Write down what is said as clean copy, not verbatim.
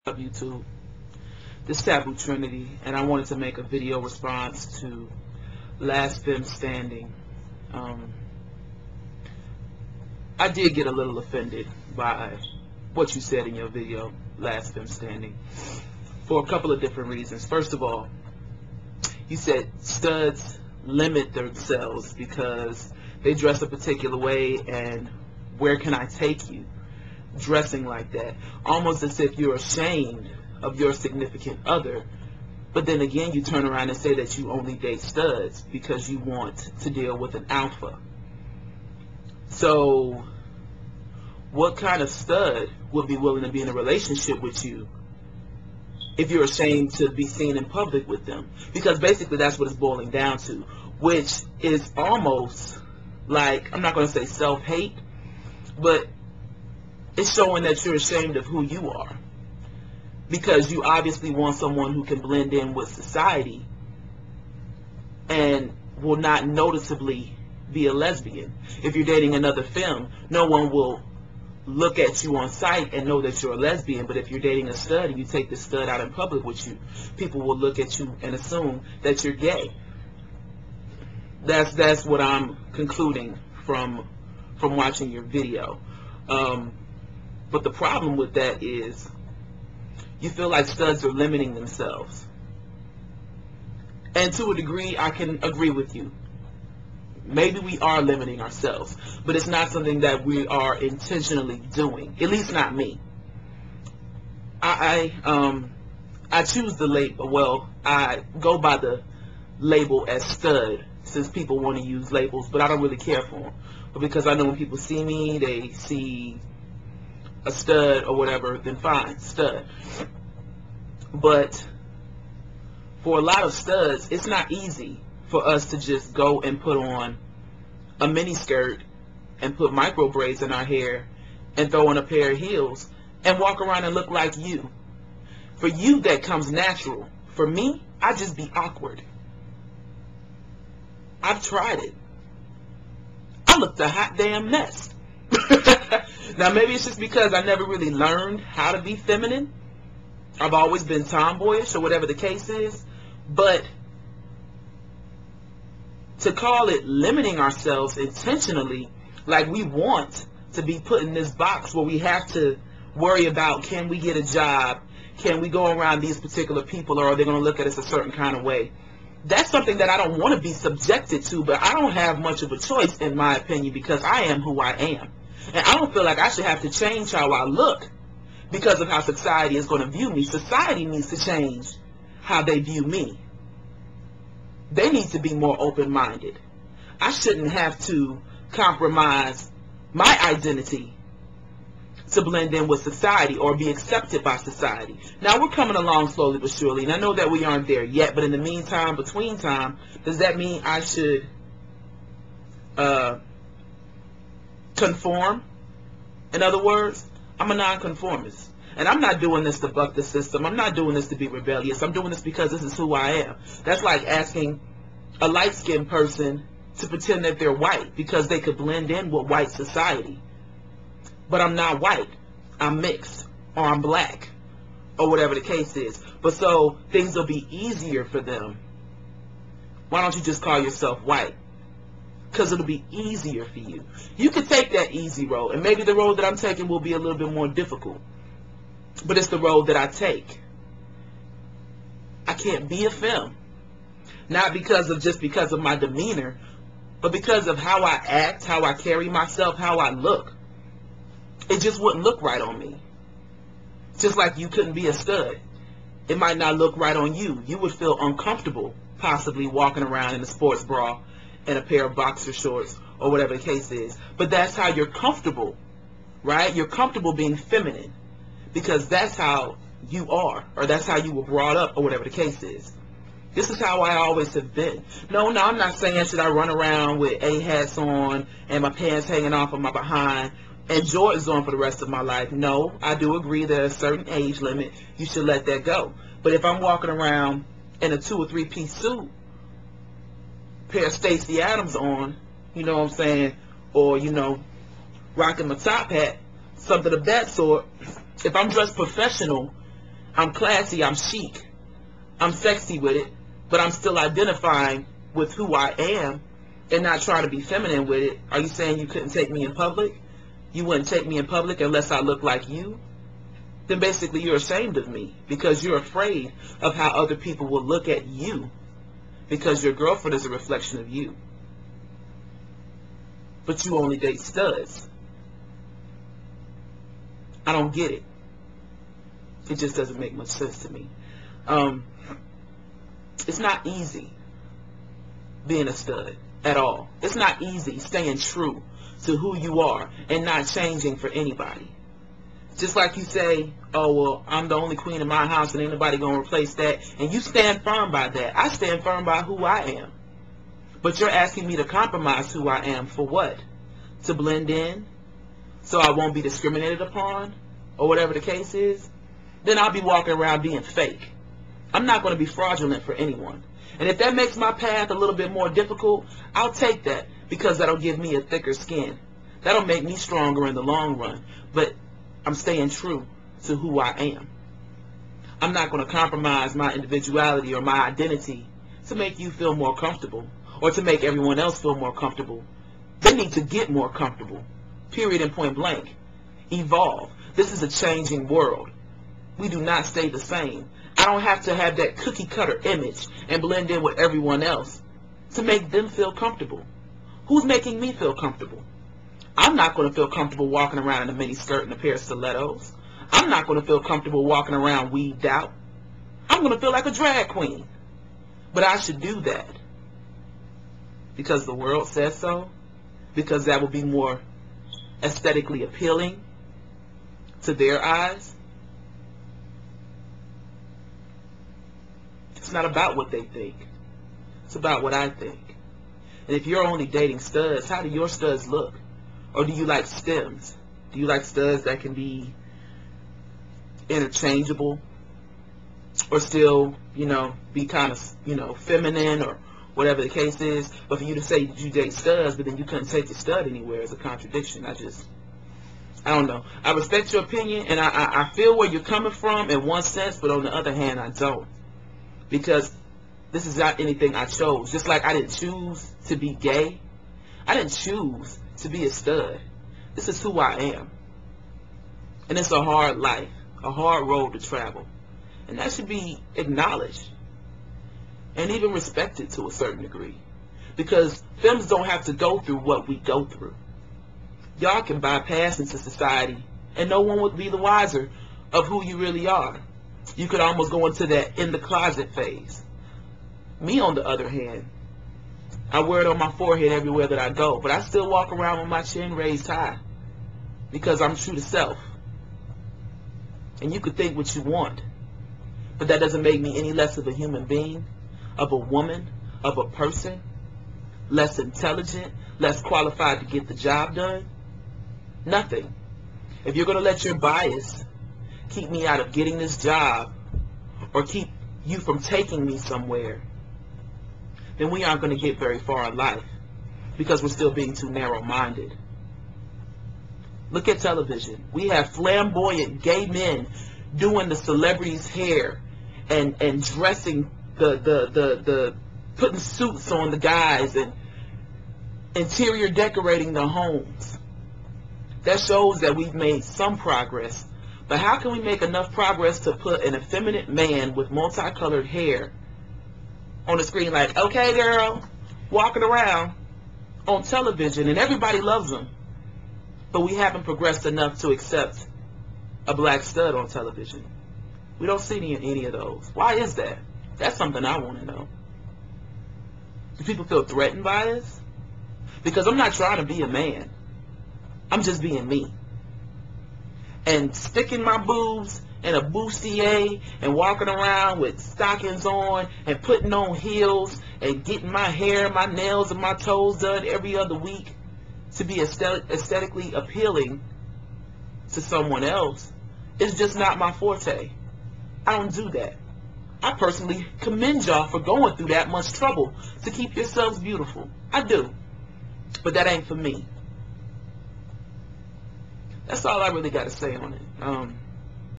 of YouTube. This Taboo Trinity, and I wanted to make a video response to Lastfemstanding. Um, I did get a little offended by what you said in your video, Lastfemstanding, for a couple of different reasons. First of all, you said studs limit themselves because they dress a particular way, and where can I take you dressing like that? Almost as if you're ashamed of your significant other. But then again, you turn around and say that you only date studs because you want to deal with an alpha. So what kind of stud would be willing to be in a relationship with you if you're ashamed to be seen in public with them? Because basically that's what it's boiling down to, which is almost like, I'm not going to say self-hate, but it's showing that you're ashamed of who you are, because you obviously want someone who can blend in with society and will not noticeably be a lesbian. If you're dating another femme, no one will look at you on sight and know that you're a lesbian. But if you're dating a stud and you take the stud out in public with you, people will look at you and assume that you're gay. That's what I'm concluding from watching your video. But the problem with that is you feel like studs are limiting themselves. And to a degree, I can agree with you. Maybe we are limiting ourselves, but it's not something that we are intentionally doing. At least not me. I choose the label. Well, I go by the label as stud, since people want to use labels, but I don't really care for them. But because I know when people see me, they see a stud or whatever, then fine, stud. But for a lot of studs, it's not easy for us to just go and put on a mini skirt and put micro braids in our hair and throw on a pair of heels and walk around and look like you. For you, that comes natural. For me, I just be awkward. I've tried it. I looked a hot damn mess. Now maybe it's just because I never really learned how to be feminine. I've always been tomboyish or whatever the case is. But to call it limiting ourselves intentionally, like we want to be put in this box where we have to worry about, can we get a job? Can we go around these particular people, or are they going to look at us a certain kind of way? That's something that I don't want to be subjected to, but I don't have much of a choice, in my opinion, because I am who I am. And I don't feel like I should have to change how I look because of how society is going to view me. Society needs to change how they view me. They need to be more open-minded. I shouldn't have to compromise my identity to blend in with society or be accepted by society. Now, we're coming along slowly but surely, and I know that we aren't there yet, but in the meantime, between time, does that mean I should conform? In other words, I'm a nonconformist. And I'm not doing this to buck the system. I'm not doing this to be rebellious. I'm doing this because this is who I am. That's like asking a light-skinned person to pretend that they're white because they could blend in with white society. But I'm not white. I'm mixed. Or I'm black. Or whatever the case is. But so things will be easier for them. Why don't you just call yourself white? Because it'll be easier for you. You could take that easy road. And maybe the road that I'm taking will be a little bit more difficult. But it's the road that I take. I can't be a femme. Not because of my demeanor, but because of how I act, how I carry myself, how I look. It just wouldn't look right on me. Just like you couldn't be a stud. It might not look right on you. You would feel uncomfortable possibly walking around in a sports bra and a pair of boxer shorts or whatever the case is. But that's how you're comfortable, right? You're comfortable being feminine. Because that's how you are, or that's how you were brought up, or whatever the case is. This is how I always have been. No, I'm not saying should I run around with A-hats on and my pants hanging off of my behind and Jordans on for the rest of my life. No, I do agree there's a certain age limit. You should let that go. But if I'm walking around in a 2 or 3 piece suit, pair of Stacey Adams on, you know what I'm saying, or, rocking my top hat, something of that sort, if I'm dressed professional I'm classy, I'm chic, I'm sexy with it, but I'm still identifying with who I am and not trying to be feminine with it. Are you saying you couldn't take me in public? You wouldn't take me in public unless I look like you? Then basically you're ashamed of me because you're afraid of how other people will look at you, because your girlfriend is a reflection of you. But you only date studs. I don't get it. It just doesn't make much sense to me. It's not easy being a stud at all. It's not easy staying true to who you are and not changing for anybody. Just like you say, oh, well, I'm the only queen in my house and ain't nobody going to replace that. And you stand firm by that. I stand firm by who I am. But you're asking me to compromise who I am for what? To blend in? So I won't be discriminated upon? Or whatever the case is? Then I'll be walking around being fake. I'm not going to be fraudulent for anyone. And if that makes my path a little bit more difficult, I'll take that, because that'll give me a thicker skin. That'll make me stronger in the long run. But I'm staying true to who I am. I'm not going to compromise my individuality or my identity to make you feel more comfortable or to make everyone else feel more comfortable. They need to get more comfortable. Period and point blank. Evolve. This is a changing world. We do not stay the same. I don't have to have that cookie cutter image and blend in with everyone else to make them feel comfortable. Who's making me feel comfortable? I'm not going to feel comfortable walking around in a mini skirt and a pair of stilettos. I'm not going to feel comfortable walking around weaved out. I'm going to feel like a drag queen. But I should do that because the world says so, because that will be more aesthetically appealing to their eyes. It's not about what they think. It's about what I think. And if you're only dating studs, how do your studs look? Or do you like stems? Do you like studs that can be interchangeable or still, be kind of, feminine or whatever the case is? But for you to say you date studs, but then you couldn't take your stud anywhere is a contradiction. I don't know. I respect your opinion, and I feel where you're coming from in one sense, but on the other hand, I don't. Because this is not anything I chose. Just like I didn't choose to be gay, I didn't choose to be a stud. This is who I am. And it's a hard life, a hard road to travel. And that should be acknowledged and even respected to a certain degree. Because femmes don't have to go through what we go through. Y'all can bypass into society and no one would be the wiser of who you really are. You could almost go into that in the closet phase. Me, on the other hand, I wear it on my forehead everywhere that I go, but I still walk around with my chin raised high because I'm true to self. And you could think what you want, but that doesn't make me any less of a human being, of a woman, of a person, less intelligent, less qualified to get the job done. Nothing. If you're going to let your bias keep me out of getting this job or keep you from taking me somewhere, then we aren't going to get very far in life because we're still being too narrow-minded. Look at television. We have flamboyant gay men doing the celebrities' hair and dressing the putting suits on the guys and interior decorating the homes. That shows that we've made some progress. But how can we make enough progress to put an effeminate man with multicolored hair on the screen like, okay, girl, walking around on television, and everybody loves him, but we haven't progressed enough to accept a black stud on television? We don't see any of those. Why is that? That's something I want to know. Do people feel threatened by this? Because I'm not trying to be a man. I'm just being me. And sticking my boobs in a bustier and walking around with stockings on and putting on heels and getting my hair, my nails, and my toes done every other week to be aesthetically appealing to someone else is just not my forte. I don't do that. I personally commend y'all for going through that much trouble to keep yourselves beautiful. I do. But that ain't for me. That's all I really got to say on it.